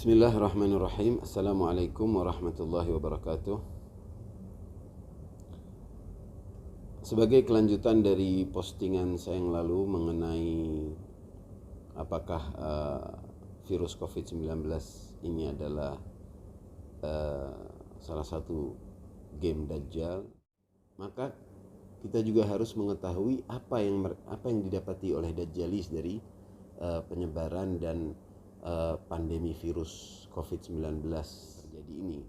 Bismillahirrahmanirrahim. Assalamualaikum warahmatullahi wabarakatuh. Sebagai kelanjutan dari postingan saya yang lalu mengenai apakah virus COVID-19 ini adalah salah satu game Dajjal, maka kita juga harus mengetahui apa yang didapati oleh Dajjalis dari penyebaran dan pandemi virus COVID-19 terjadi ini.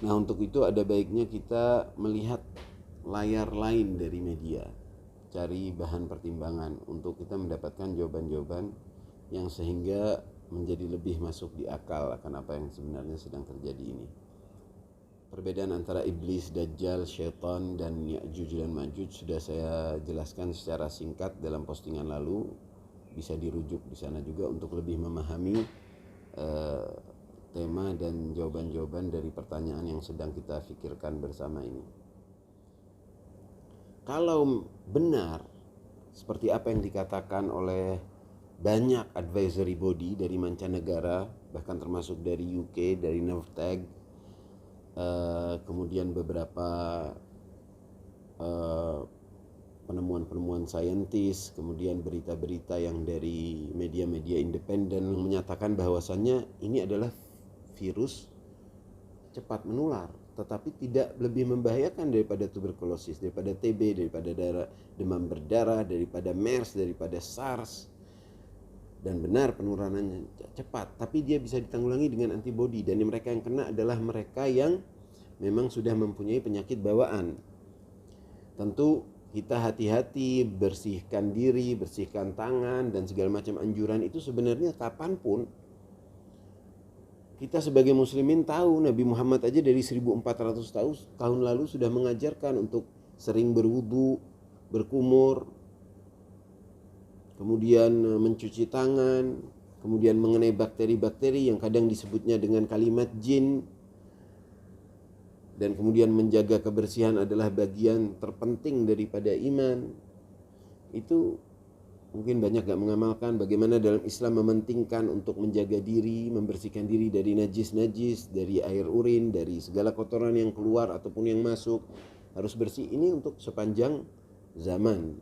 Nah, untuk itu ada baiknya kita melihat layar lain dari media, cari bahan pertimbangan untuk kita mendapatkan jawaban-jawaban yang sehingga menjadi lebih masuk di akal akan apa yang sebenarnya sedang terjadi ini. Perbedaan antara iblis, dajjal, syaitan, dan Ya'juj dan Ma'juj sudah saya jelaskan secara singkat dalam postingan lalu. Bisa dirujuk di sana juga untuk lebih memahami tema dan jawaban-jawaban dari pertanyaan yang sedang kita pikirkan bersama ini. Kalau benar seperti apa yang dikatakan oleh banyak advisory body dari mancanegara, bahkan termasuk dari UK, dari NORTAG, kemudian beberapa penemuan-penemuan saintis, kemudian berita-berita yang dari media-media independen menyatakan bahwasannya ini adalah virus cepat menular, tetapi tidak lebih membahayakan daripada tuberkulosis, daripada TB, daripada demam berdarah, daripada MERS, daripada SARS. Dan benar penularannya cepat, tapi dia bisa ditanggulangi dengan antibodi, dan mereka yang kena adalah mereka yang memang sudah mempunyai penyakit bawaan. Tentu kita hati-hati, bersihkan diri, bersihkan tangan, dan segala macam anjuran itu sebenarnya kapanpun. Kita sebagai muslimin tahu Nabi Muhammad aja dari 1400 tahun lalu sudah mengajarkan untuk sering berwudu, berkumur, kemudian mencuci tangan, kemudian mengenai bakteri-bakteri yang kadang disebutnya dengan kalimat jin. Dan kemudian menjaga kebersihan adalah bagian terpenting daripada iman. Itu mungkin banyak gak mengamalkan bagaimana dalam Islam mementingkan untuk menjaga diri, membersihkan diri dari najis-najis, dari air urin, dari segala kotoran yang keluar ataupun yang masuk. Harus bersih, ini untuk sepanjang zaman.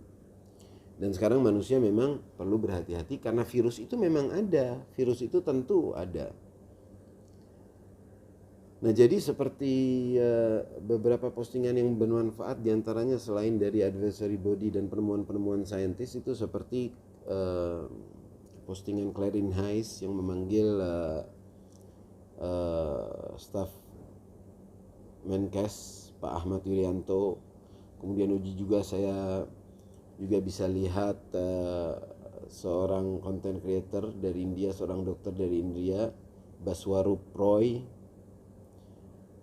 Dan sekarang manusia memang perlu berhati-hati karena virus itu memang ada. Virus itu tentu ada. Nah, jadi seperti beberapa postingan yang bermanfaat diantaranya selain dari advisory body dan penemuan-penemuan saintis itu seperti postingan Clarin Heiss yang memanggil staf Menkes Pak Ahmad Yuryanto. Kemudian juga saya juga bisa lihat seorang content creator dari India, seorang dokter dari India, Baswarup Roy,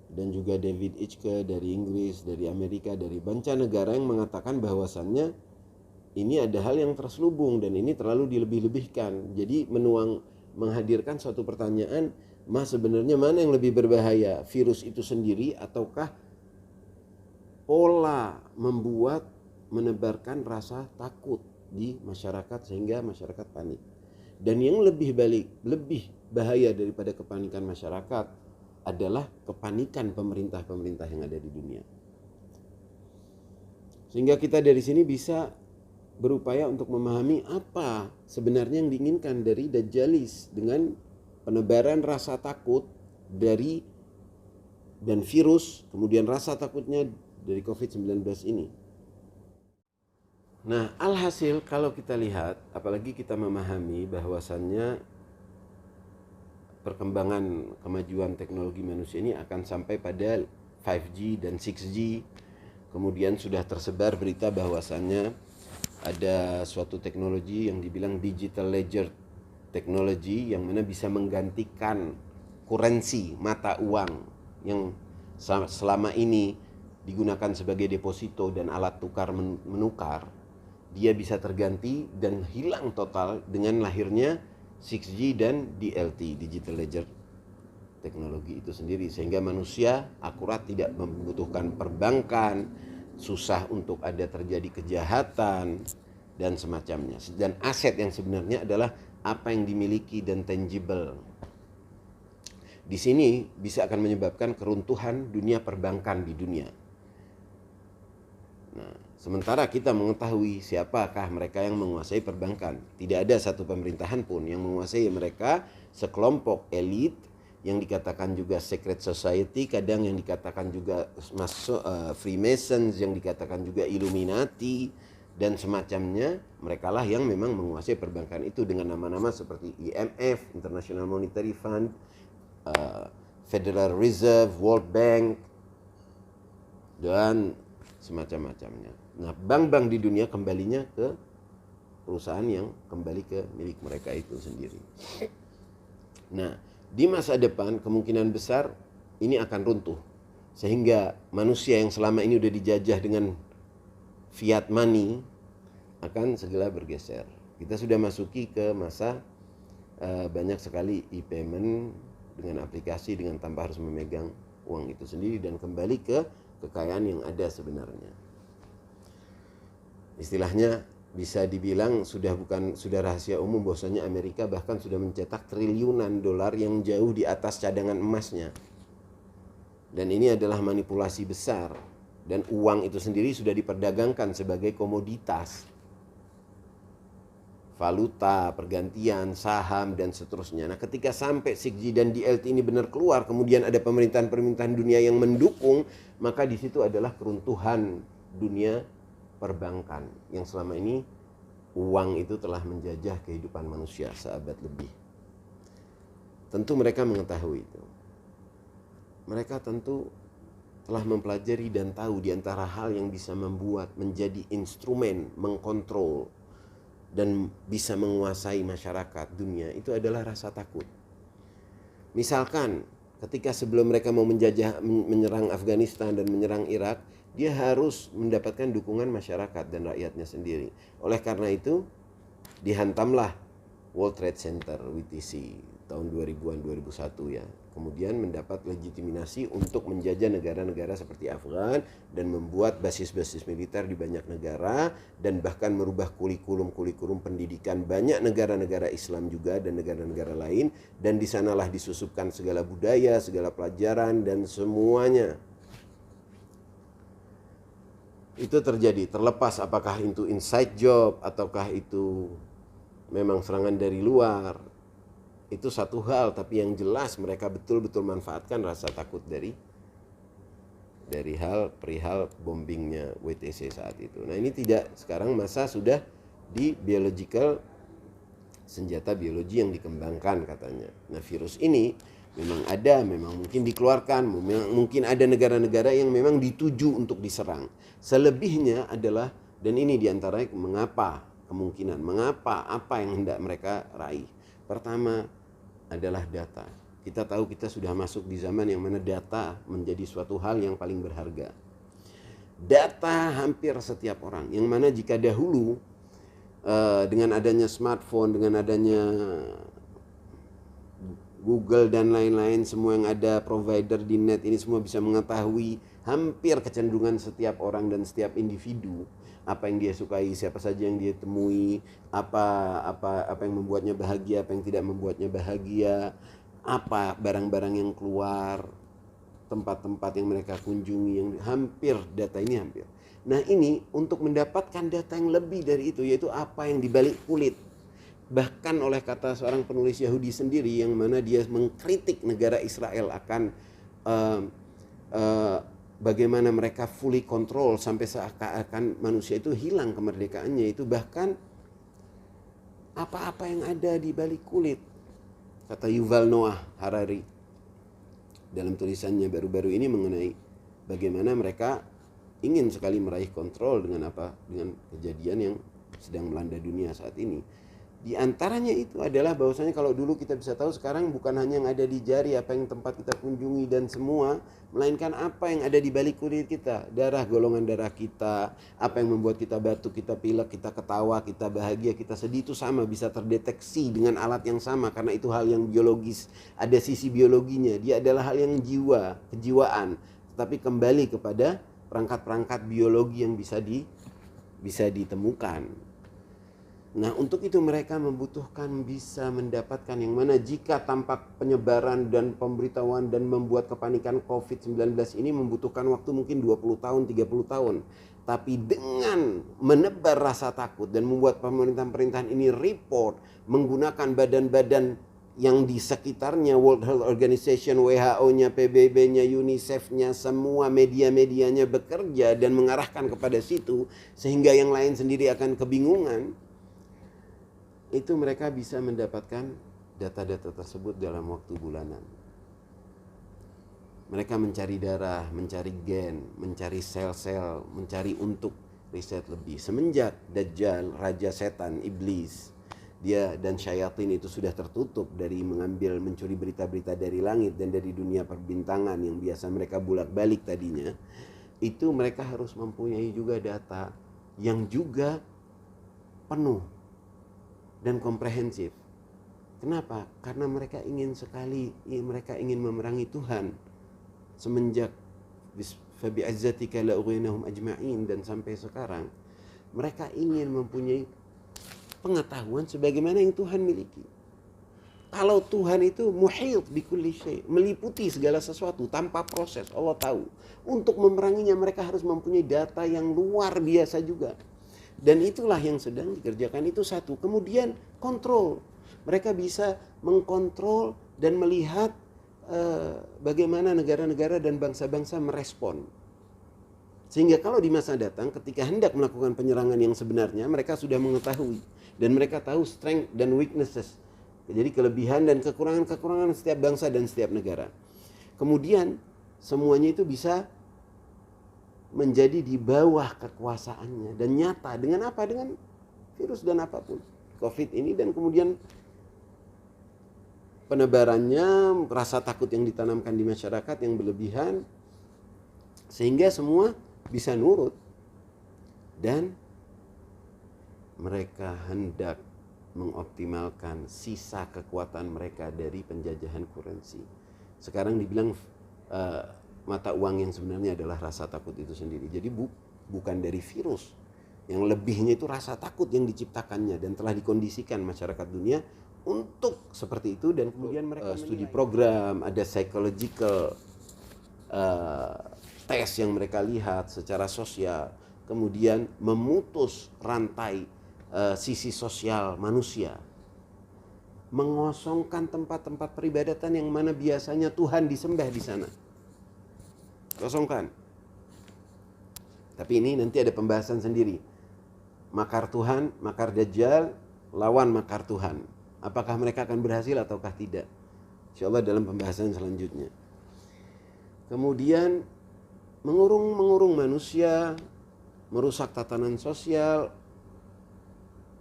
dan juga David Icke dari Inggris, dari Amerika, dari mancanegara yang mengatakan bahwasannya ini ada hal yang terselubung dan ini terlalu dilebih-lebihkan. Jadi menghadirkan suatu pertanyaan, sebenarnya mana yang lebih berbahaya, virus itu sendiri ataukah pola menebarkan rasa takut di masyarakat sehingga masyarakat panik. Dan yang lebih bahaya daripada kepanikan masyarakat adalah kepanikan pemerintah-pemerintah yang ada di dunia. Sehingga kita dari sini bisa berupaya untuk memahami apa sebenarnya yang diinginkan dari Dajjalis dengan penebaran rasa takut dari dan virus, kemudian rasa takutnya dari COVID-19 ini. Nah, alhasil kalau kita lihat, apalagi kita memahami bahwasannya perkembangan kemajuan teknologi manusia ini akan sampai pada 5G dan 6G. Kemudian sudah tersebar berita bahwasannya ada suatu teknologi yang dibilang digital ledger technology yang mana bisa menggantikan kurensi mata uang yang selama ini digunakan sebagai deposito dan alat tukar menukar. Dia bisa terganti dan hilang total dengan lahirnya 6G dan DLT, Digital Ledger teknologi itu sendiri, sehingga manusia akurat tidak membutuhkan perbankan, susah untuk ada terjadi kejahatan dan semacamnya. Dan aset yang sebenarnya adalah apa yang dimiliki dan tangible. Di sini bisa akan menyebabkan keruntuhan dunia perbankan di dunia. Nah, sementara kita mengetahui siapakah mereka yang menguasai perbankan. Tidak ada satu pemerintahan pun yang menguasai mereka, sekelompok elit yang dikatakan juga secret society, kadang yang dikatakan juga masuk Freemasons, yang dikatakan juga Illuminati dan semacamnya. Mereka lah yang memang menguasai perbankan itu dengan nama-nama seperti IMF, International Monetary Fund, Federal Reserve, World Bank, dan semacam-macamnya. Nah, bank-bank di dunia kembalinya ke perusahaan yang kembali ke milik mereka itu sendiri. Nah, di masa depan kemungkinan besar ini akan runtuh, sehingga manusia yang selama ini udah dijajah dengan fiat money akan segera bergeser. Kita sudah masuki ke masa banyak sekali e-payment dengan aplikasi, dengan tanpa harus memegang uang itu sendiri, dan kembali ke kekayaan yang ada sebenarnya. Istilahnya bisa dibilang sudah rahasia umum bahwasanya Amerika bahkan sudah mencetak triliunan dolar yang jauh di atas cadangan emasnya. Dan ini adalah manipulasi besar, dan uang itu sendiri sudah diperdagangkan sebagai komoditas, valuta, pergantian, saham, dan seterusnya. Nah, ketika sampai 6G dan DLT ini benar keluar, kemudian ada pemerintahan-pemerintahan dunia yang mendukung, maka di situ adalah keruntuhan dunia perbankan yang selama ini uang itu telah menjajah kehidupan manusia seabad lebih. Tentu mereka mengetahui itu. Mereka tentu telah mempelajari dan tahu di antara hal yang bisa membuat menjadi instrumen mengkontrol dan bisa menguasai masyarakat dunia itu adalah rasa takut. Misalkan ketika sebelum mereka mau menyerang Afghanistan dan menyerang Irak, dia harus mendapatkan dukungan masyarakat dan rakyatnya sendiri. Oleh karena itu dihantamlah World Trade Center WTC tahun 2000-an 2001 ya. Kemudian mendapat legitimasi untuk menjajah negara-negara seperti Afgan dan membuat basis-basis militer di banyak negara, dan bahkan merubah kurikulum pendidikan banyak negara-negara Islam juga dan negara-negara lain, dan di sanalah disusupkan segala budaya, segala pelajaran dan semuanya. Itu terjadi, terlepas apakah itu inside job ataukah itu memang serangan dari luar. Itu satu hal, tapi yang jelas mereka betul-betul manfaatkan rasa takut dari perihal bombingnya WTC saat itu. Nah, ini tidak, sekarang masa sudah di biological, senjata biologi yang dikembangkan katanya. Nah, virus ini memang ada, memang mungkin dikeluarkan, mungkin ada negara-negara yang memang dituju untuk diserang. Selebihnya adalah, dan ini diantaranya mengapa, apa yang hendak mereka raih. Pertama adalah data. Kita tahu kita sudah masuk di zaman yang mana data menjadi suatu hal yang paling berharga. Data hampir setiap orang, yang mana jika dahulu dengan adanya smartphone, dengan adanya Google dan lain-lain, semua yang ada provider di net ini semua bisa mengetahui hampir kecenderungan setiap orang dan setiap individu, apa yang dia sukai, siapa saja yang dia temui, apa yang membuatnya bahagia, apa yang tidak membuatnya bahagia, apa barang-barang yang keluar, tempat-tempat yang mereka kunjungi, yang hampir data ini hampir. Nah, ini untuk mendapatkan data yang lebih dari itu, yaitu apa yang dibalik kulit. Bahkan oleh kata seorang penulis Yahudi sendiri, yang mana dia mengkritik negara Israel akan bagaimana mereka fully control sampai seakan-akan manusia itu hilang kemerdekaannya. Itu bahkan apa-apa yang ada di balik kulit, kata Yuval Noah Harari dalam tulisannya baru-baru ini mengenai bagaimana mereka ingin sekali meraih kontrol dengan kejadian yang sedang melanda dunia saat ini. Di antaranya itu adalah bahwasanya kalau dulu kita bisa tahu, sekarang bukan hanya yang ada di jari, apa yang tempat kita kunjungi dan semua, melainkan apa yang ada di balik kulit kita, darah, golongan darah kita, apa yang membuat kita batuk, kita pilek, kita ketawa, kita bahagia, kita sedih, itu sama bisa terdeteksi dengan alat yang sama, karena itu hal yang biologis, ada sisi biologinya, dia adalah hal yang kejiwaan, tetapi kembali kepada perangkat-perangkat biologi yang bisa ditemukan. Nah, untuk itu mereka membutuhkan bisa mendapatkan yang mana jika tampak penyebaran dan pemberitahuan dan membuat kepanikan COVID-19 ini membutuhkan waktu mungkin 20 tahun, 30 tahun. Tapi dengan menebar rasa takut dan membuat pemerintahan-pemerintahan ini report menggunakan badan-badan yang di sekitarnya, World Health Organization, WHO-nya, PBB-nya, UNICEF-nya, semua media-medianya bekerja dan mengarahkan kepada situ sehingga yang lain sendiri akan kebingungan. Itu mereka bisa mendapatkan data-data tersebut dalam waktu bulanan. Mereka mencari darah, mencari gen, mencari sel-sel, mencari untuk riset lebih. Semenjak Dajjal, Raja Setan, Iblis, dia dan syaitan itu sudah tertutup dari mencuri berita-berita dari langit dan dari dunia perbintangan yang biasa mereka bolak-balik tadinya. Itu mereka harus mempunyai juga data yang juga penuh dan komprehensif. Kenapa? Karena mereka ingin sekali, mereka ingin memerangi Tuhan. Semenjak fabi'izzatika la'ughinahum ajma'in dan sampai sekarang, mereka ingin mempunyai pengetahuan sebagaimana yang Tuhan miliki. Kalau Tuhan itu muhit bikulli syai', meliputi segala sesuatu tanpa proses, Allah tahu. Untuk memeranginya mereka harus mempunyai data yang luar biasa juga. Dan itulah yang sedang dikerjakan itu satu. Kemudian kontrol. Mereka bisa mengkontrol dan melihat bagaimana negara-negara dan bangsa-bangsa merespon. Sehingga kalau di masa datang ketika hendak melakukan penyerangan yang sebenarnya, mereka sudah mengetahui dan mereka tahu strength dan weaknesses. Jadi kelebihan dan kekurangan-kekurangan setiap bangsa dan setiap negara. Kemudian semuanya itu bisa menjadi di bawah kekuasaannya dan nyata dengan apa? Dengan virus dan apapun. COVID ini dan kemudian penebarannya, rasa takut yang ditanamkan di masyarakat yang berlebihan sehingga semua bisa nurut dan mereka hendak mengoptimalkan sisa kekuatan mereka dari penjajahan kurensi. Sekarang dibilang mata uang yang sebenarnya adalah rasa takut itu sendiri. Jadi bukan dari virus. Yang lebihnya itu rasa takut yang diciptakannya dan telah dikondisikan masyarakat dunia untuk seperti itu. Dan kemudian mereka studi program, ada psychological tes yang mereka lihat secara sosial, kemudian memutus rantai sisi sosial manusia, mengosongkan tempat-tempat peribadatan yang mana biasanya Tuhan disembah di sana, kosongkan. Tapi ini nanti ada pembahasan sendiri, makar Tuhan, makar Dajjal, lawan makar Tuhan. Apakah mereka akan berhasil ataukah tidak? InsyaAllah dalam pembahasan selanjutnya. Kemudian mengurung manusia, merusak tatanan sosial,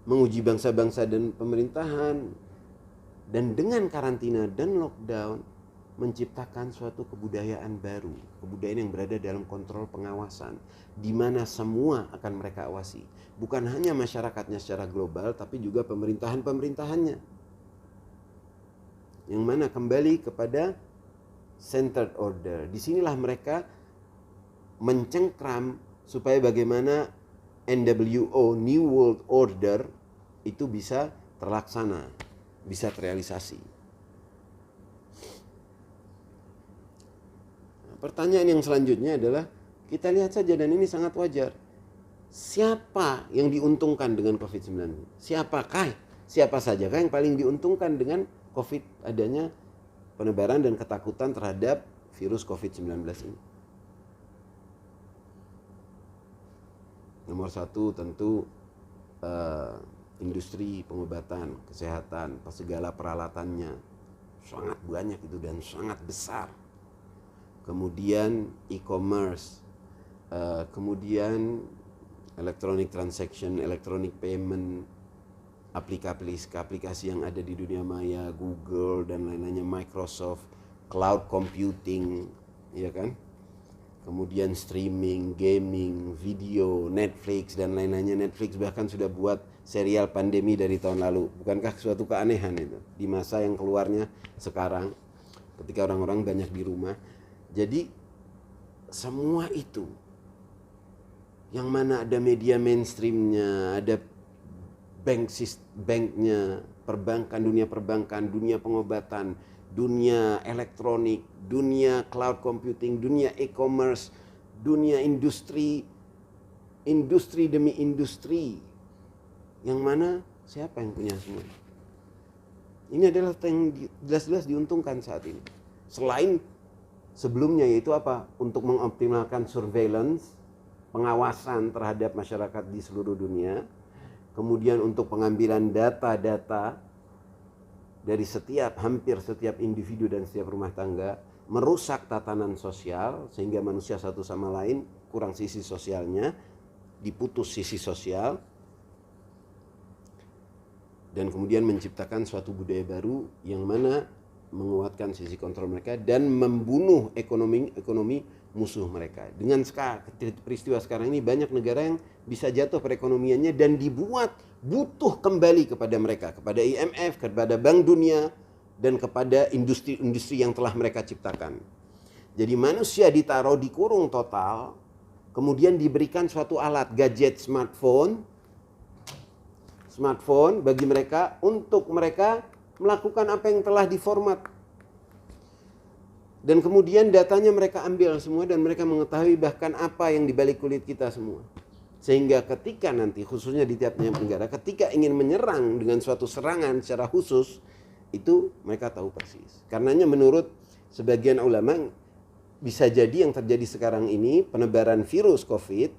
menguji bangsa-bangsa dan pemerintahan, dan dengan karantina dan lockdown menciptakan suatu kebudayaan baru, kebudayaan yang berada dalam kontrol pengawasan, di mana semua akan mereka awasi, bukan hanya masyarakatnya secara global, tapi juga pemerintahannya, yang mana kembali kepada centered order. Disinilah mereka mencengkram supaya bagaimana NWO, New World Order, itu bisa terlaksana, bisa terrealisasi. Pertanyaan yang selanjutnya adalah, kita lihat saja dan ini sangat wajar. Siapa yang diuntungkan dengan COVID-19? Siapa sajakah yang paling diuntungkan dengan COVID, adanya penebaran dan ketakutan terhadap virus COVID-19 ini? Nomor satu tentu industri pengobatan, kesehatan, segala peralatannya sangat banyak itu dan sangat besar. Kemudian e-commerce, kemudian electronic transaction, electronic payment, aplikasi yang ada di dunia maya, Google dan lain-lainnya, Microsoft, cloud computing, ya kan? Kemudian streaming, gaming, video, Netflix dan lain-lainnya. Netflix bahkan sudah buat serial pandemi dari tahun lalu. Bukankah suatu keanehan itu di masa yang keluarnya sekarang ketika orang-orang banyak di rumah? Jadi semua itu yang mana ada media mainstreamnya, ada banknya, dunia perbankan, dunia pengobatan, dunia elektronik, dunia cloud computing, dunia e-commerce, dunia industri demi industri. Yang mana siapa yang punya semua? Ini adalah yang jelas-jelas diuntungkan saat ini. Selain sebelumnya, yaitu apa? Untuk mengoptimalkan surveillance, pengawasan terhadap masyarakat di seluruh dunia. Kemudian untuk pengambilan data-data dari hampir setiap individu dan setiap rumah tangga, merusak tatanan sosial sehingga manusia satu sama lain kurang sisi sosialnya, diputus sisi sosial, dan kemudian menciptakan suatu budaya baru yang mana menguatkan sisi kontrol mereka dan membunuh ekonomi musuh mereka. Dengan peristiwa sekarang ini, banyak negara yang bisa jatuh perekonomiannya dan dibuat butuh kembali kepada mereka, kepada IMF, kepada Bank Dunia, dan kepada industri-industri yang telah mereka ciptakan. Jadi manusia ditaruh di kurung total, kemudian diberikan suatu alat, gadget, smartphone bagi mereka untuk mereka melakukan apa yang telah diformat. Dan kemudian datanya mereka ambil semua dan mereka mengetahui bahkan apa yang dibalik kulit kita semua. Sehingga ketika nanti, khususnya di tiap negara, ketika ingin menyerang dengan suatu serangan secara khusus, itu mereka tahu persis. Karenanya menurut sebagian ulama, bisa jadi yang terjadi sekarang ini, penebaran virus COVID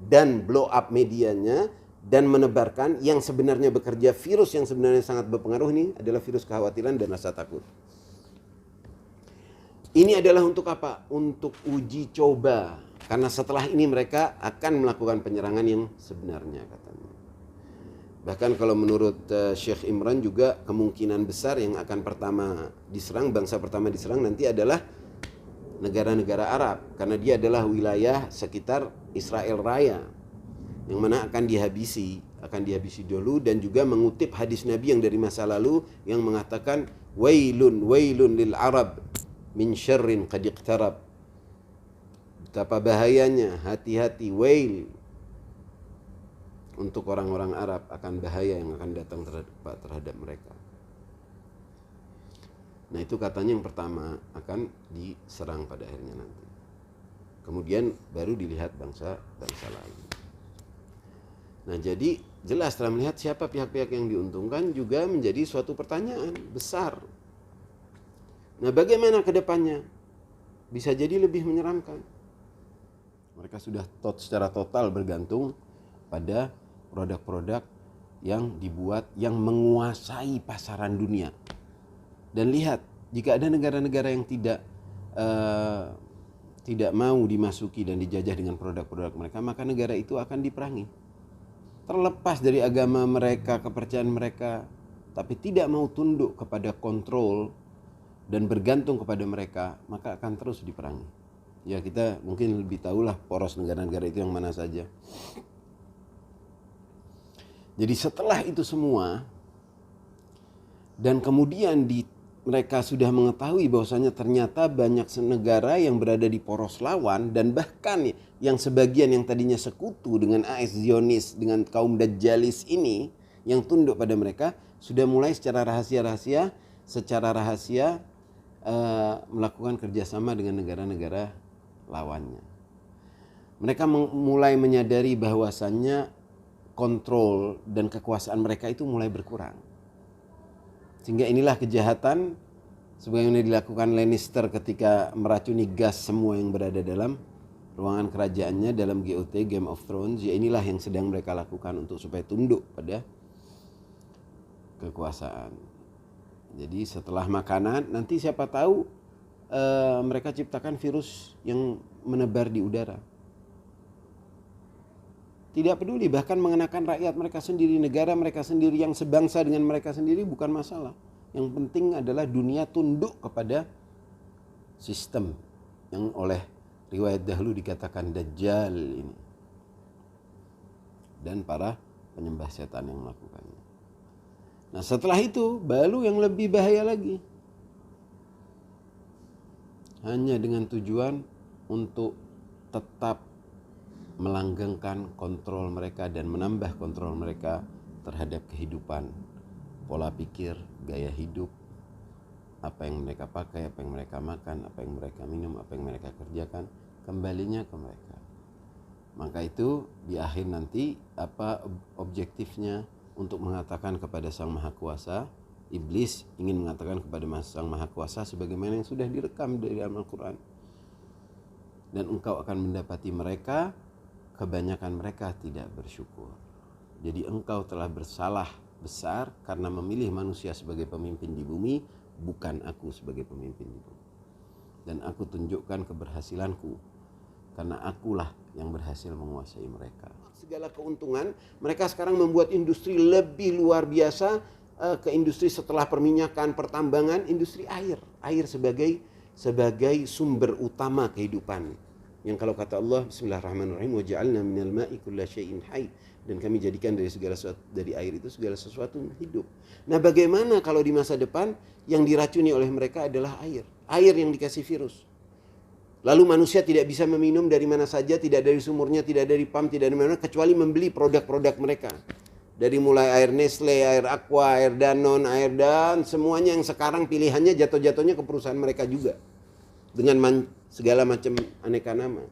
dan blow up medianya, dan menebarkan yang sebenarnya bekerja, virus yang sebenarnya sangat berpengaruh ini adalah virus kekhawatiran dan rasa takut. Ini adalah untuk apa? Untuk uji coba. Karena setelah ini mereka akan melakukan penyerangan yang sebenarnya katanya. Bahkan kalau menurut Syekh Imran juga kemungkinan besar yang akan bangsa pertama diserang nanti adalah negara-negara Arab. Karena dia adalah wilayah sekitar Israel Raya, yang mana akan dihabisi dulu, dan juga mengutip hadis Nabi yang dari masa lalu yang mengatakan wailun lil Arab min syarrin qad iqtarab. Betapa bahayanya, hati-hati, wail untuk orang-orang Arab akan bahaya yang akan datang terhadap mereka. Nah, itu katanya yang pertama akan diserang pada akhirnya nanti. Kemudian baru dilihat bangsa lain. Nah, jadi jelas setelah melihat siapa pihak-pihak yang diuntungkan juga menjadi suatu pertanyaan besar. Nah, bagaimana ke depannya? Bisa jadi lebih menyeramkan. Mereka sudah secara total bergantung pada produk-produk yang dibuat yang menguasai pasaran dunia. Dan lihat, jika ada negara-negara yang tidak mau dimasuki dan dijajah dengan produk-produk mereka, maka negara itu akan diperangi. Terlepas dari agama mereka, kepercayaan mereka, tapi tidak mau tunduk kepada kontrol dan bergantung kepada mereka, maka akan terus diperangi. Ya, kita mungkin lebih tahulah poros negara-negara itu yang mana saja. Jadi setelah itu semua, dan kemudian mereka sudah mengetahui bahwasanya ternyata banyak negara yang berada di poros lawan, dan bahkan yang sebagian yang tadinya sekutu dengan AS Zionis, dengan kaum Dajjalis ini yang tunduk pada mereka, sudah mulai secara rahasia melakukan kerjasama dengan negara-negara lawannya. Mereka mulai menyadari bahwasannya kontrol dan kekuasaan mereka itu mulai berkurang. Sehingga inilah kejahatan sebagaimana dilakukan Lannister ketika meracuni gas semua yang berada dalam ruangan kerajaannya dalam GOT, Game of Thrones. Ya, inilah yang sedang mereka lakukan untuk supaya tunduk pada kekuasaan. Jadi setelah makanan, nanti siapa tahu mereka ciptakan virus yang menebar di udara. Tidak peduli, bahkan mengenakan rakyat mereka sendiri, negara mereka sendiri yang sebangsa dengan mereka sendiri bukan masalah. Yang penting adalah dunia tunduk kepada sistem yang oleh riwayat dahulu dikatakan Dajjal ini dan para penyembah setan yang melakukannya. Nah, setelah itu baru yang lebih bahaya lagi. Hanya dengan tujuan untuk tetap melanggengkan kontrol mereka dan menambah kontrol mereka terhadap kehidupan, pola pikir, gaya hidup, apa yang mereka pakai, apa yang mereka makan, apa yang mereka minum, apa yang mereka kerjakan, kembalinya ke mereka. Maka itu di akhir nanti apa objektifnya untuk mengatakan kepada Sang Maha Kuasa, iblis ingin mengatakan kepada Sang Maha Kuasa sebagaimana yang sudah direkam dari dalam Al-Quran. Dan engkau akan mendapati mereka, kebanyakan mereka tidak bersyukur. Jadi engkau telah bersalah besar karena memilih manusia sebagai pemimpin di bumi, bukan aku sebagai pemimpin di bumi. Dan aku tunjukkan keberhasilanku, karena akulah yang berhasil menguasai mereka. Segala keuntungan, mereka sekarang membuat industri lebih luar biasa, ke industri setelah perminyakan, pertambangan, industri air. Air sebagai sumber utama kehidupan. Yang kalau kata Allah, Bismillahirrahmanirrahim, wa ja'alna minal ma'i kulla syai'in hayy, dan kami jadikan dari air itu segala sesuatu yang hidup. Nah, bagaimana kalau di masa depan yang diracuni oleh mereka adalah air yang dikasih virus? Lalu manusia tidak bisa meminum dari mana saja, tidak dari sumurnya, tidak dari pam, tidak dari mana, kecuali membeli produk-produk mereka. Dari mulai air Nestle, air Aqua, air Danone, air dan semuanya yang sekarang pilihannya jatuh-jatuhnya ke perusahaan mereka juga. Dengan segala macam aneka nama.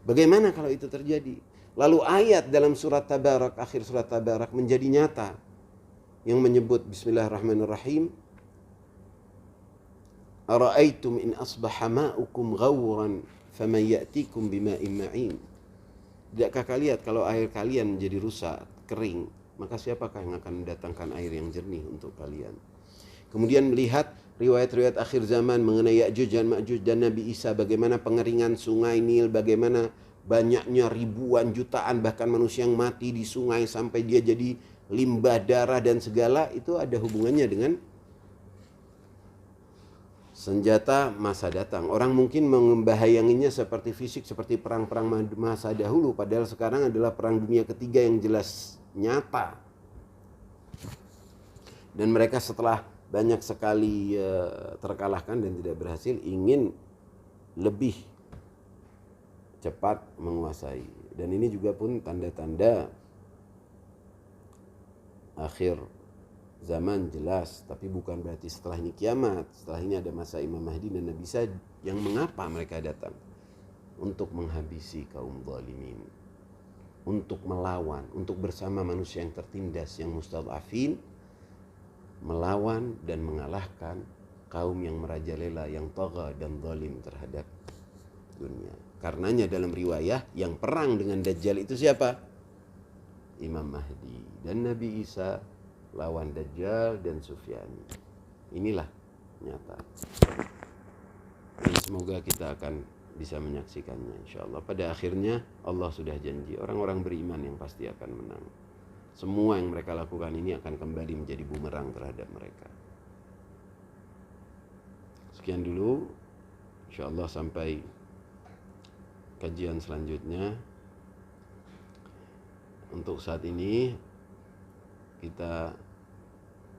Bagaimana kalau itu terjadi? Lalu ayat dalam surat Tabarak, akhir surat Tabarak menjadi nyata. Yang menyebut Bismillahirrahmanirrahim. Ara'aitum in asbaha ma'ukum ghawran faman ya'tikum bima'in ma'in. Tidakkah kalian lihat kalau air kalian menjadi rusak, kering, maka siapakah yang akan mendatangkan air yang jernih untuk kalian? Kemudian melihat riwayat-riwayat akhir zaman mengenai Ya'juj dan Ma'juj dan Nabi Isa, bagaimana pengeringan sungai Nil, bagaimana banyaknya ribuan jutaan bahkan manusia yang mati di sungai sampai dia jadi limbah darah dan segala, itu ada hubungannya dengan senjata masa datang. Orang mungkin membahayanginya seperti fisik, seperti perang-perang masa dahulu, padahal sekarang adalah perang dunia ketiga yang jelas nyata. Dan mereka setelah banyak sekali terkalahkan dan tidak berhasil, ingin lebih cepat menguasai. Dan ini juga pun tanda-tanda akhir zaman jelas, tapi bukan berarti setelah ini kiamat. Setelah ini ada masa Imam Mahdi dan Nabi Isa, yang mengapa mereka datang? Untuk menghabisi kaum zalimin, untuk melawan, untuk bersama manusia yang tertindas, yang mustad'afin, melawan dan mengalahkan kaum yang merajalela, yang tagha dan zalim terhadap dunia. Karenanya dalam riwayah yang perang dengan Dajjal itu siapa? Imam Mahdi dan Nabi Isa lawan Dajjal dan Sufyani. Inilah nyata. Dan semoga kita akan bisa menyaksikannya insyaallah. Pada akhirnya Allah sudah janji orang-orang beriman yang pasti akan menang. Semua yang mereka lakukan ini akan kembali menjadi bumerang terhadap mereka. Sekian dulu, insyaallah sampai kajian selanjutnya. Untuk saat ini kita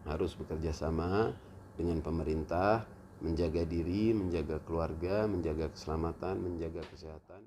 harus bekerja sama dengan pemerintah, menjaga diri, menjaga keluarga, menjaga keselamatan, menjaga kesehatan.